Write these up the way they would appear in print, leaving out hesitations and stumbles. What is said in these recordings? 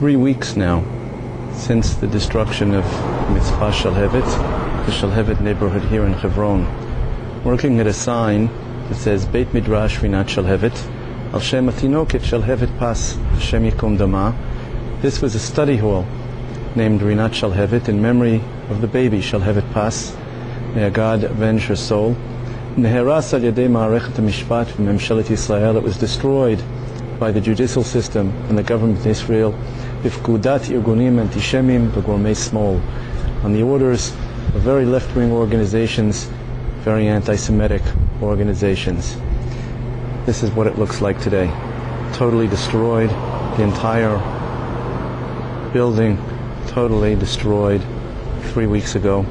3 weeks now since the destruction of Mitzpe Shalhevet, the Shalhevet neighborhood here in Hebron. Working at a sign that says Beit Midrash Rinat Shalhevet, Al Shem Atinoket Shalhevet Pas Hashem Yikom Dama. This was a study hall named Rinat Shalhevet in memory of the baby Shalhevet Pas. May God avenge her soul. Neheras al yedei ma'arechet hamishpat v'memshelet Yisrael. It was destroyed by the judicial system and the government of Israel, bifkudat irgunim antishemim b'gormei smol, on the orders of very left-wing organizations, very anti-Semitic organizations. This is what it looks like today. Totally destroyed. The entire building totally destroyed 3 weeks ago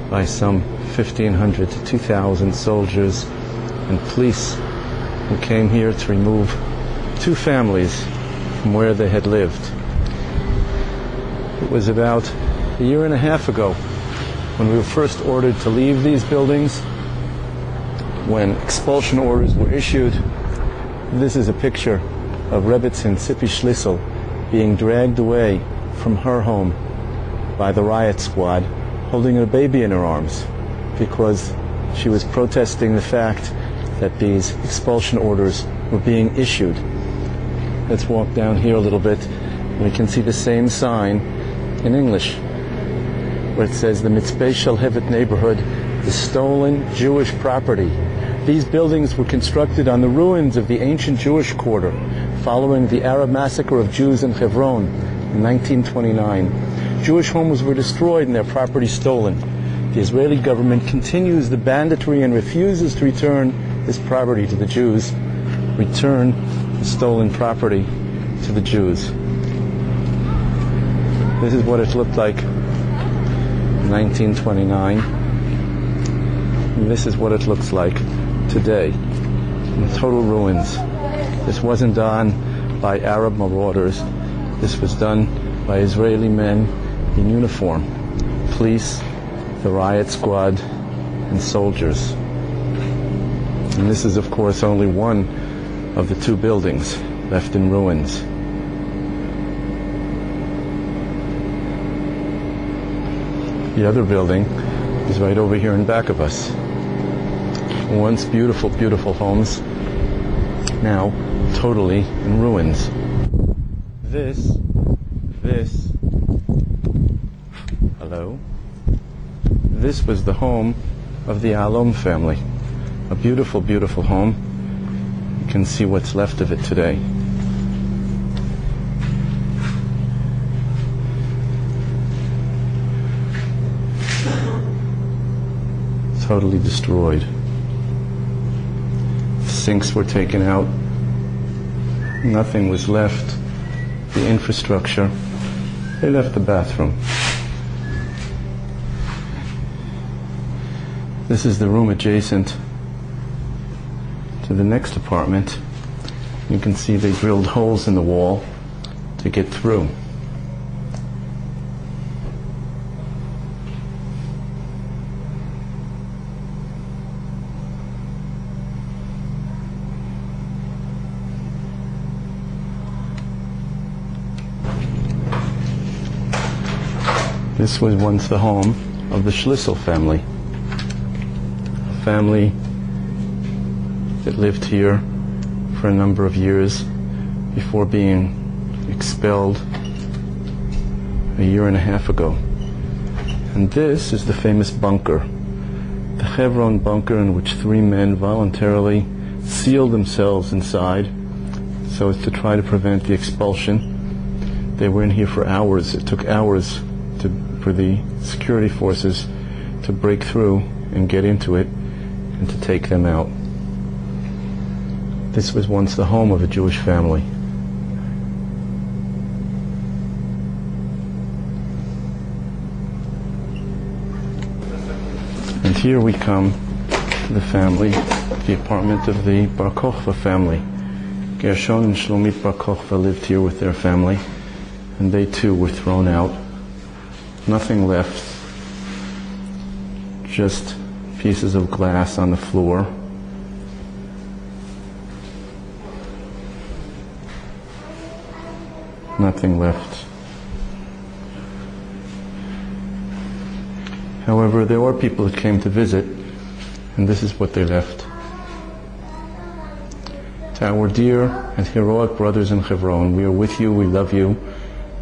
by some 1,500 to 2,000 soldiers and police who came here to remove 2 families from where they had lived. It was about a year and a half ago when we were first ordered to leave these buildings, when expulsion orders were issued. This is a picture of Rebbetzin Tzipi Shlisel being dragged away from her home by the riot squad, holding a baby in her arms because she was protesting the fact that these expulsion orders were being issued. Let's walk down here a little bit and we can see the same sign in English where it says the Mitzpe Shalhevet neighborhood is stolen Jewish property. These buildings were constructed on the ruins of the ancient Jewish quarter following the Arab massacre of Jews in Hebron in 1929. Jewish homes were destroyed and their property stolen. The Israeli government continues the banditry and refuses to return this property to the Jews. Return the stolen property to the Jews. This is what it looked like in 1929. And this is what it looks like today, in total ruins. This wasn't done by Arab marauders. This was done by Israeli men in uniform, police, the riot squad, and soldiers. And this is, of course, only one of the 2 buildings left in ruins. The other building is right over here in back of us. Once beautiful, beautiful homes, now totally in ruins. Hello? This was the home of the Alom family. A beautiful, beautiful home. You can see what's left of it today. Totally destroyed. Sinks were taken out. Nothing was left. The infrastructure. They left the bathroom. This is the room adjacent to the next apartment. You can see they drilled holes in the wall to get through. This was once the home of the Shlisel family, a family that lived here for a number of years before being expelled a year and a half ago. And this is the famous bunker, the Hebron bunker, in which 3 men voluntarily sealed themselves inside so as to try to prevent the expulsion. They were in here for hours. It took hours for the security forces to break through and get into it and to take them out. This was once the home of a Jewish family. And here we come to the family, the apartment of the Bar Kochva family. Gershon and Shlomit Bar Kochva lived here with their family, and they too were thrown out. Nothing left, just pieces of glass on the floor. nothing left. However, there were people that came to visit, and this is what they left. To our dear and heroic brothers in Hebron, we are with you, we love you,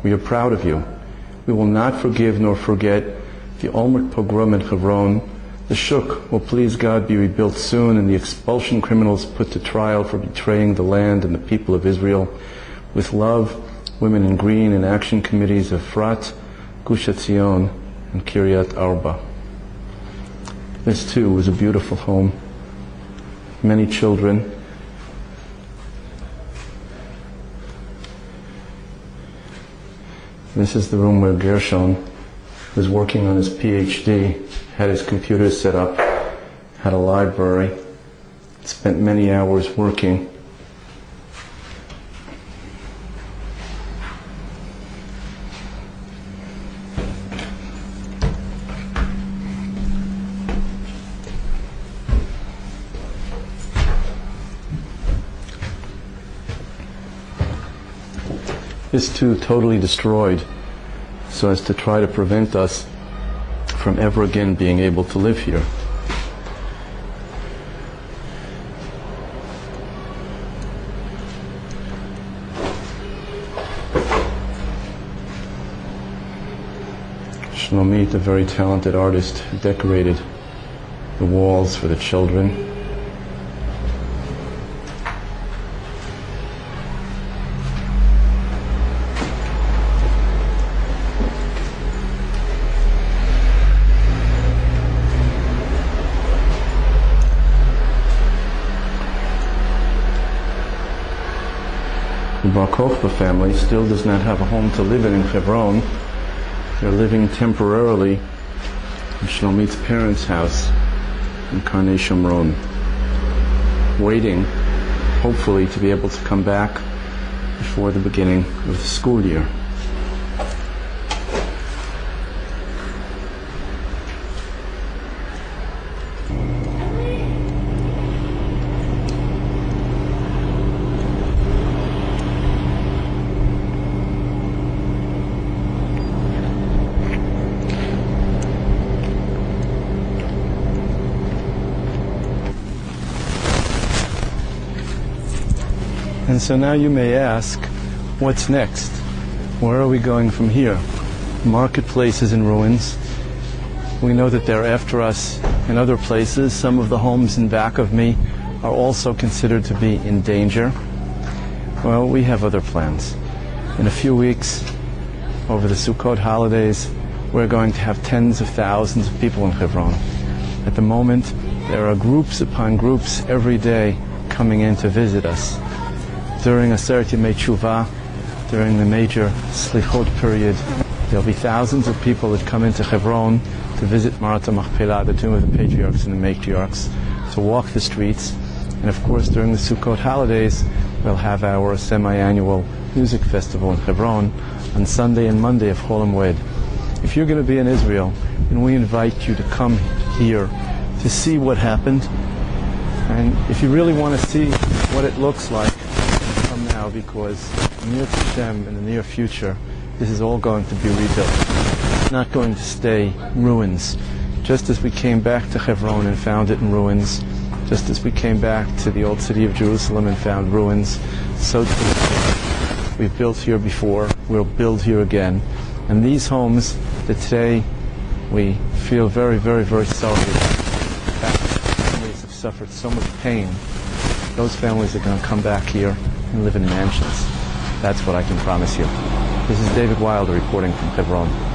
we are proud of you. We will not forgive nor forget the Olmert pogrom in Hebron. The Shuk will, please God, be rebuilt soon, and the expulsion criminals put to trial for betraying the land and the people of Israel. With love, Women in Green and action committees of Frat, Gush Etzion, and Kiryat Arba. This too was a beautiful home. Many children. This is the room where Gershon was working on his PhD, had his computer set up, had a library, spent many hours working. This too totally destroyed, so as to try to prevent us from ever again being able to live here. Shlomit, a very talented artist, decorated the walls for the children. The Bar Kokhba family still does not have a home to live in Hebron. They're living temporarily in Shlomit's parents' house in Karnei Shomron, waiting, hopefully, to be able to come back before the beginning of the school year. And so now you may ask, what's next? Where are we going from here? Marketplace is in ruins. We know that they're after us in other places. Some of the homes in back of me are also considered to be in danger. Well, we have other plans. In a few weeks, over the Sukkot holidays, we're going to have tens of thousands of people in Hebron. At the moment, there are groups upon groups every day coming in to visit us. During Aseret Yemei Teshuvah, during the major Slichot period, there'll be thousands of people that come into Hebron to visit Marat HaMachpelah, the tomb of the patriarchs and the matriarchs, to walk the streets. And of course, during the Sukkot holidays, we'll have our semi-annual music festival in Hebron on Sunday and Monday of Chol HaMoed. If you're going to be in Israel, then we invite you to come here to see what happened. And if you really want to see what it looks like, come now, because near Hashem, in the near future, this is all going to be rebuilt. It's not going to stay ruins. Just as we came back to Hebron and found it in ruins, just as we came back to the old city of Jerusalem and found ruins, so too we've built here before, we'll build here again. And these homes that today we feel very, very, very sorry about, families have suffered so much pain, those families are going to come back here and live in mansions. That's what I can promise you. This is David Wilder reporting from Hebron.